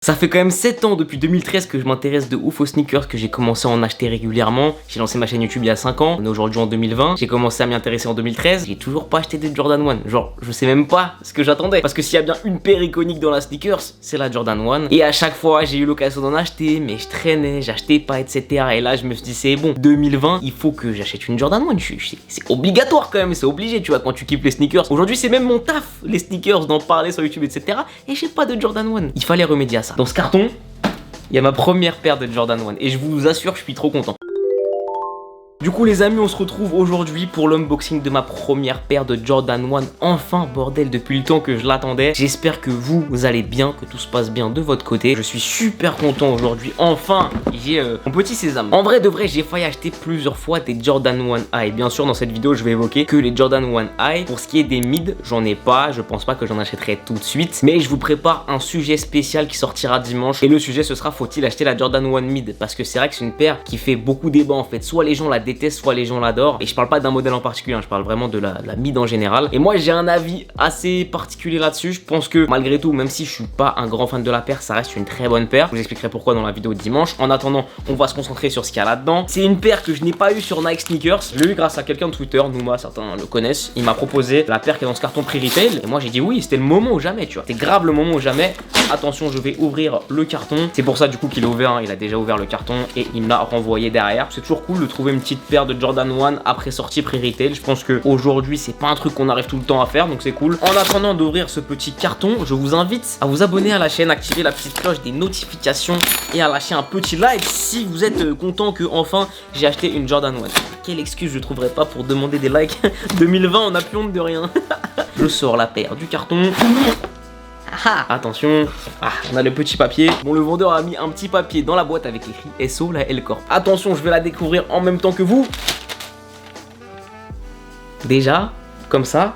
Ça fait quand même 7 ans depuis 2013 que je m'intéresse de ouf aux sneakers, que j'ai commencé à en acheter régulièrement. J'ai lancé ma chaîne YouTube il y a 5 ans, on est aujourd'hui en 2020. J'ai commencé à m'y intéresser en 2013, j'ai toujours pas acheté des Jordan 1. Genre, je sais même pas ce que j'attendais. Parce que s'il y a bien une paire iconique dans la sneakers, c'est la Jordan 1. Et à chaque fois, j'ai eu l'occasion d'en acheter, mais je traînais, j'achetais pas, etc. Et là, je me suis dit, c'est bon, 2020, il faut que j'achète une Jordan 1. C'est obligatoire quand même, c'est obligé, tu vois, quand tu kiffes les sneakers. Aujourd'hui, c'est même mon taf, les sneakers, d'en parler sur YouTube, etc. Et j'ai pas de Jordan 1. Il fallait remédier à ça. Dans ce carton, il y a ma première paire de Jordan 1 et je vous assure, je suis trop content. Du coup les amis, on se retrouve aujourd'hui pour l'unboxing de ma première paire de Jordan 1. Enfin bordel, depuis le temps que je l'attendais. J'espère que vous allez bien, que tout se passe bien de votre côté. Je suis super content aujourd'hui. Enfin, j'ai mon petit sésame. En vrai de vrai, j'ai failli acheter plusieurs fois des Jordan 1 High. Bien sûr, dans cette vidéo, je vais évoquer que les Jordan 1 High. Pour ce qui est des mid, j'en ai pas. Je pense pas que j'en achèterai tout de suite. Mais je vous prépare un sujet spécial qui sortira dimanche. Et le sujet, ce sera: faut-il acheter la Jordan 1 mid? Parce que c'est vrai que c'est une paire qui fait beaucoup débat en fait. Soit les gens la détestent, soit les gens l'adorent. Et je parle pas d'un modèle en particulier, hein, je parle vraiment de la mid en général. Et moi j'ai un avis assez particulier là-dessus. Je pense que malgré tout, même si je suis pas un grand fan de la paire, ça reste une très bonne paire. Je vous expliquerai pourquoi dans la vidéo de dimanche. En attendant, on va se concentrer sur ce qu'il y a là-dedans. C'est une paire que je n'ai pas eu sur Nike Sneakers. Je l'ai eu grâce à quelqu'un de Twitter, Nouma, certains le connaissent. Il m'a proposé la paire qui est dans ce carton prix retail. Et moi j'ai dit oui, c'était le moment ou jamais, tu vois. C'était grave le moment ou jamais. Attention, je vais ouvrir le carton. C'est pour ça du coup qu'il est ouvert, hein. Il a déjà ouvert le carton et il me l'a renvoyé derrière. C'est toujours cool de trouver une petite paire de Jordan 1 après sortie pré-retail. Je pense que aujourd'hui c'est pas un truc qu'on arrive tout le temps à faire, donc c'est cool. En attendant d'ouvrir ce petit carton, je vous invite à vous abonner à la chaîne, activer la petite cloche des notifications et à lâcher un petit like si vous êtes content que enfin j'ai acheté une Jordan 1. Quelle excuse je trouverais pas pour demander des likes. 2020, on a plus honte de rien. Je sors la paire du carton. Ah, attention, on a le petit papier. Bon, le vendeur a mis un petit papier dans la boîte avec écrit SO, la L Corp. Attention, je vais la découvrir en même temps que vous. Déjà, comme ça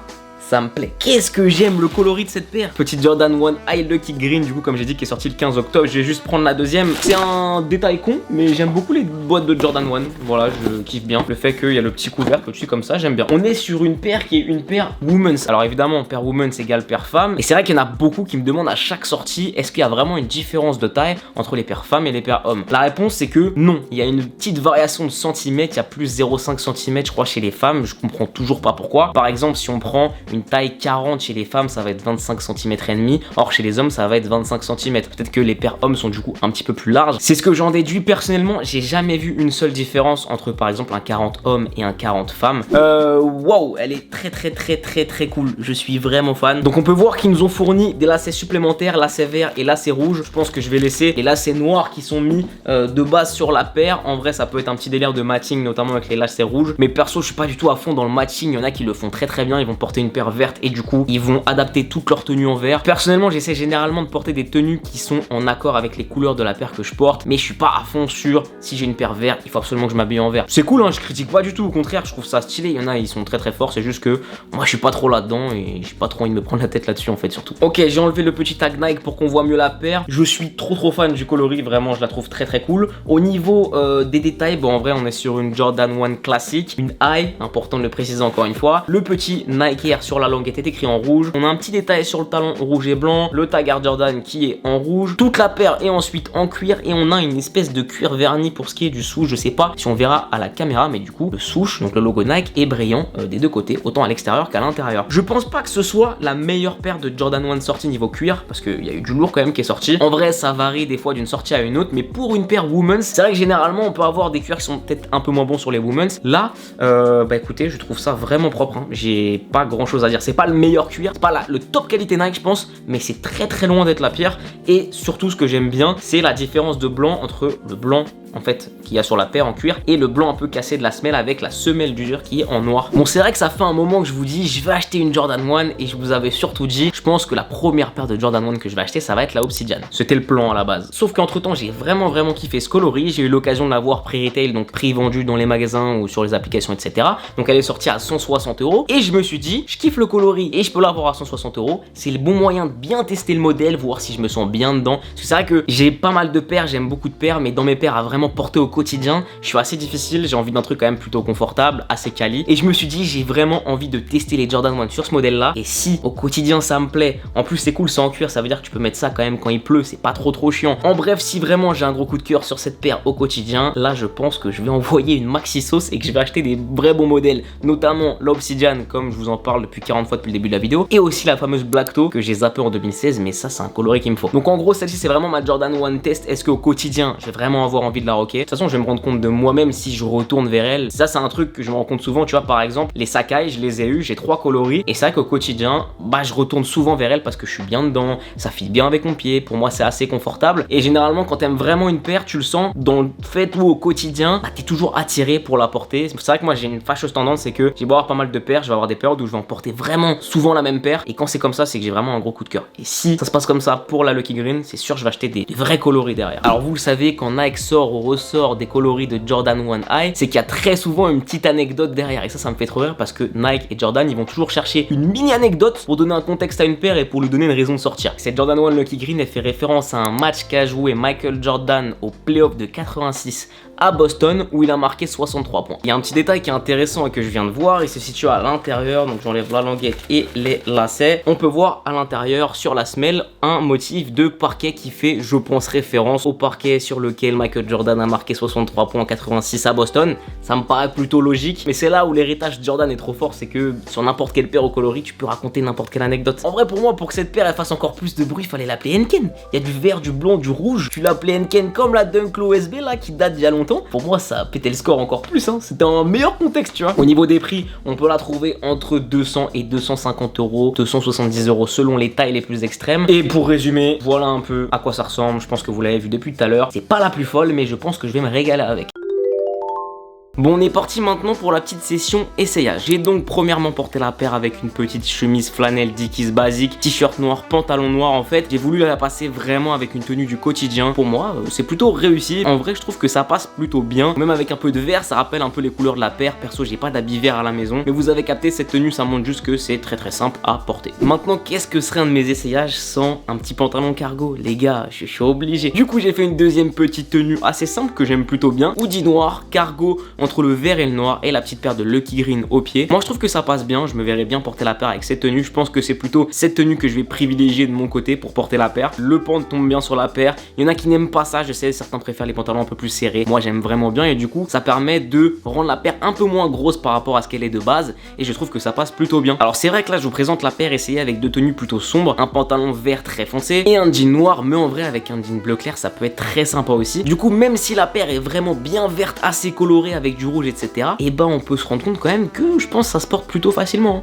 me plaît. Qu'est-ce que j'aime le coloris de cette paire. Petite Jordan 1 High Lucky Green, du coup, comme j'ai dit, qui est sorti le 15 octobre. Je vais juste prendre la deuxième. C'est un détail con, mais j'aime beaucoup les boîtes de Jordan 1. Voilà, je kiffe bien le fait qu'il y a le petit couvercle au-dessus comme ça, j'aime bien. On est sur une paire qui est une paire women's. Alors évidemment, paire women's égale paire femme. Et c'est vrai qu'il y en a beaucoup qui me demandent à chaque sortie, est-ce qu'il y a vraiment une différence de taille entre les paires femmes et les paires hommes? La réponse c'est que non. Il y a une petite variation de centimètres. Il y a plus 0,5 cm, je crois, chez les femmes. Je comprends toujours pas pourquoi. Par exemple, si on prend une taille 40 chez les femmes, ça va être 25 cm et demi. Or chez les hommes, ça va être 25 cm. Peut-être que les paires hommes sont du coup un petit peu plus larges. C'est ce que j'en déduis personnellement. J'ai jamais vu une seule différence entre par exemple un 40 homme et un 40 femme. Waouh, elle est très cool. Je suis vraiment fan. Donc on peut voir qu'ils nous ont fourni des lacets supplémentaires, lacets verts et lacets rouges. Je pense que je vais laisser les lacets noirs qui sont mis de base sur la paire. En vrai, ça peut être un petit délire de matching, notamment avec les lacets rouges. Mais perso, je suis pas du tout à fond dans le matching. Il y en a qui le font très bien. Ils vont porter une paire verte et du coup, ils vont adapter toute leur tenue en vert. Personnellement, j'essaie généralement de porter des tenues qui sont en accord avec les couleurs de la paire que je porte. Mais je suis pas à fond sur si j'ai une paire verte, il faut absolument que je m'habille en vert. C'est cool, hein, je critique pas du tout. Au contraire, je trouve ça stylé. Il y en a, ils sont très forts. C'est juste que moi, je suis pas trop là-dedans et j'ai pas trop envie de me prendre la tête là-dessus en fait, surtout. Ok, j'ai enlevé le petit tag Nike pour qu'on voit mieux la paire. Je suis trop fan du coloris. Vraiment, je la trouve très cool. Au niveau des détails, bon, en vrai, on est sur une Jordan 1 classique, une high, important de le préciser encore une fois. Le petit Nike Air sur la languette est écrit en rouge. On a un petit détail sur le talon rouge et blanc. Le tag Air Jordan qui est en rouge. Toute la paire est ensuite en cuir et on a une espèce de cuir verni pour ce qui est du souche. Je sais pas si on verra à la caméra, mais du coup, le souche, donc le logo Nike, est brillant des deux côtés, autant à l'extérieur qu'à l'intérieur. Je pense pas que ce soit la meilleure paire de Jordan 1 sortie niveau cuir, parce qu'il y a eu du lourd quand même qui est sorti. En vrai, ça varie des fois d'une sortie à une autre, mais pour une paire women's, c'est vrai que généralement, on peut avoir des cuirs qui sont peut-être un peu moins bons sur les women's. Là, bah écoutez, je trouve ça vraiment propre, hein. J'ai pas grand chose à dire. C'est pas le meilleur cuir, c'est pas le top qualité Nike, je pense, mais c'est très loin d'être la pire. Et surtout, ce que j'aime bien, c'est la différence de blanc entre le blanc en fait qu'il y a sur la paire en cuir et le blanc un peu cassé de la semelle avec la semelle d'usure qui est en noir. Bon, c'est vrai que ça fait un moment que je vous dis je vais acheter une Jordan 1 et je vous avais surtout dit je pense que la première paire de Jordan 1 que je vais acheter ça va être la Obsidian. C'était le plan à la base. Sauf qu'entre temps j'ai vraiment kiffé ce coloris. J'ai eu l'occasion de l'avoir pré-retail, donc prix vendu dans les magasins ou sur les applications, etc. Donc elle est sortie à 160 € et je me suis dit je kiffe le coloris et je peux l'avoir à 160 €. C'est le bon moyen de bien tester le modèle, voir si je me sens bien dedans. Parce que c'est vrai que j'ai pas mal de paires, j'aime beaucoup de paires, mais dans mes paires à vraiment vraiment porter au quotidien. Je suis assez difficile, j'ai envie d'un truc quand même plutôt confortable, assez quali. Et je me suis dit, j'ai vraiment envie de tester les Jordan 1 sur ce modèle-là. Et si au quotidien ça me plaît, en plus c'est cool, c'est en cuir, ça veut dire que tu peux mettre ça quand même quand il pleut, c'est pas trop chiant. En bref, si vraiment j'ai un gros coup de cœur sur cette paire au quotidien, là je pense que je vais envoyer une maxi sauce et que je vais acheter des vrais bons modèles, notamment l'Obsidian, comme je vous en parle depuis 40 fois depuis le début de la vidéo, et aussi la fameuse Black Toe que j'ai zappé en 2016, mais ça c'est un coloris qu'il me faut. Donc en gros, celle-ci c'est vraiment ma Jordan 1 test. Est-ce qu'au quotidien je vais vraiment avoir envie de la rocker? De toute façon, je vais me rendre compte de moi-même si je retourne vers elle. Ça c'est un truc que je me rends compte souvent, tu vois, par exemple les Sacai, je les ai eu, j'ai 3 coloris, et c'est vrai qu'au quotidien, bah je retourne souvent vers elle parce que je suis bien dedans, ça fit bien avec mon pied, pour moi c'est assez confortable. Et généralement quand t'aimes vraiment une paire, tu le sens dans le fait où au quotidien, bah t'es toujours attiré pour la porter. C'est vrai que moi j'ai une fâcheuse tendance, c'est que j'ai beau avoir pas mal de paires, je vais avoir des périodes où je vais en porter vraiment souvent la même paire, et quand c'est comme ça, c'est que j'ai vraiment un gros coup de cœur. Et si ça se passe comme ça pour la Lucky Green, c'est sûr je vais acheter des vrais coloris derrière. Alors vous le savez, quand Nike sort ou ressort des coloris de Jordan 1 High, c'est qu'il y a très souvent une petite anecdote derrière, et ça me fait trop rire parce que Nike et Jordan, ils vont toujours chercher une mini anecdote pour donner un contexte à une paire et pour lui donner une raison de sortir. Cette Jordan 1 Lucky Green, elle fait référence à un match qu'a joué Michael Jordan au playoff de 86 à Boston où il a marqué 63 points. Il y a un petit détail qui est intéressant et que je viens de voir, il se situe à l'intérieur, donc j'enlève la languette et les lacets. On peut voir à l'intérieur sur la semelle un motif de parquet qui fait, je pense, référence au parquet sur lequel Michael Jordan a marqué 63 points en 86 à Boston. Ça me paraît plutôt logique, mais c'est là où l'héritage de Jordan est trop fort, c'est que sur n'importe quelle paire au coloris, tu peux raconter n'importe quelle anecdote. En vrai, pour moi, pour que cette paire elle fasse encore plus de bruit, il fallait l'appeler Henken. Il y a du vert, du blanc, du rouge. Tu l'appelais Henken comme la Dunk Low SB là qui date d'il y a longtemps. Pour moi, ça a pété le score encore plus, hein. C'était un meilleur contexte, tu vois. Au niveau des prix, on peut la trouver entre 200 et 250 euros, 270 euros selon les tailles les plus extrêmes. Et pour résumer, voilà un peu à quoi ça ressemble. Je pense que vous l'avez vu depuis tout à l'heure. C'est pas la plus folle, mais je pense que je vais me régaler avec. Bon, on est parti maintenant pour la petite session essayage. J'ai donc premièrement porté la paire avec une petite chemise flanelle Dickies basique, t-shirt noir, pantalon noir. En fait, j'ai voulu la passer vraiment avec une tenue du quotidien. Pour moi, c'est plutôt réussi. En vrai, je trouve que ça passe plutôt bien. Même avec un peu de vert, ça rappelle un peu les couleurs de la paire. Perso, j'ai pas d'habit vert à la maison, mais vous avez capté, cette tenue, ça montre juste que c'est très simple à porter. Maintenant, qu'est-ce que serait un de mes essayages sans un petit pantalon cargo? Les gars, je suis obligé. Du coup, j'ai fait une deuxième petite tenue assez simple que j'aime plutôt bien. Hoodie noir, cargo entre le vert et le noir et la petite paire de Lucky Green au pied. Moi je trouve que ça passe bien, je me verrais bien porter la paire avec cette tenue. Je pense que c'est plutôt cette tenue que je vais privilégier de mon côté pour porter la paire. Le pan tombe bien sur la paire. Il y en a qui n'aiment pas ça, je sais, certains préfèrent les pantalons un peu plus serrés. Moi j'aime vraiment bien et du coup ça permet de rendre la paire un peu moins grosse par rapport à ce qu'elle est de base et je trouve que ça passe plutôt bien. Alors c'est vrai que là je vous présente la paire essayée avec deux tenues plutôt sombres, un pantalon vert très foncé et un jean noir, mais en vrai avec un jean bleu clair ça peut être très sympa aussi. Du coup même si la paire est vraiment bien verte, assez colorée avec du rouge etc, et ben on peut se rendre compte quand même que je pense que ça se porte plutôt facilement.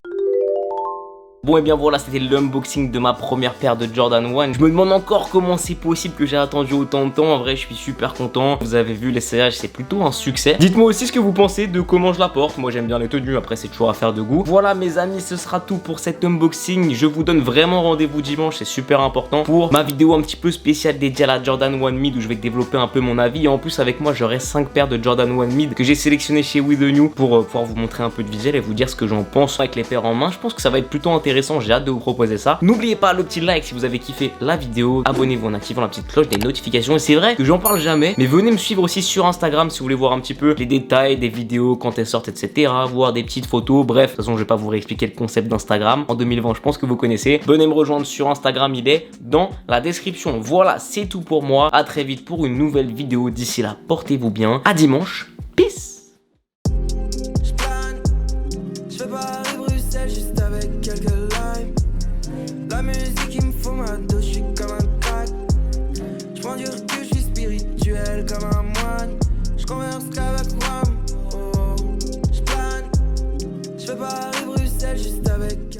Bon et bien voilà, c'était l'unboxing de ma première paire de Jordan 1. Je me demande encore comment c'est possible que j'ai attendu autant de temps. En vrai je suis super content. Vous avez vu, l'essayage c'est plutôt un succès. Dites-moi aussi ce que vous pensez de comment je la porte. Moi j'aime bien les tenues, après c'est toujours affaire de goût. Voilà mes amis, ce sera tout pour cet unboxing. Je vous donne vraiment rendez-vous dimanche, c'est super important, pour ma vidéo un petit peu spéciale dédiée à la Jordan 1 Mid où je vais développer un peu mon avis. Et en plus avec moi j'aurai 5 paires de Jordan 1 Mid que j'ai sélectionné chez We The New pour pouvoir vous montrer un peu de visuel et vous dire ce que j'en pense avec les paires en main. Je pense que ça va être plutôt intéressant. J'ai hâte de vous proposer ça. N'oubliez pas le petit like si vous avez kiffé la vidéo. Abonnez-vous en activant la petite cloche des notifications. Et c'est vrai que j'en parle jamais, mais venez me suivre aussi sur Instagram si vous voulez voir un petit peu les détails des vidéos, quand elles sortent, etc. Voir des petites photos. Bref, de toute façon, je vais pas vous réexpliquer le concept d'Instagram. En 2020, je pense que vous connaissez. Venez me rejoindre sur Instagram, il est dans la description. Voilà, c'est tout pour moi. À très vite pour une nouvelle vidéo. D'ici là, portez-vous bien. À dimanche. Peace. La musique il me faut ma dose, je suis comme un crack. Je prends du recul, je suis spirituel comme un moine. Je converse qu'avec moi, oh. Je plane, je fais Paris-Bruxelles juste avec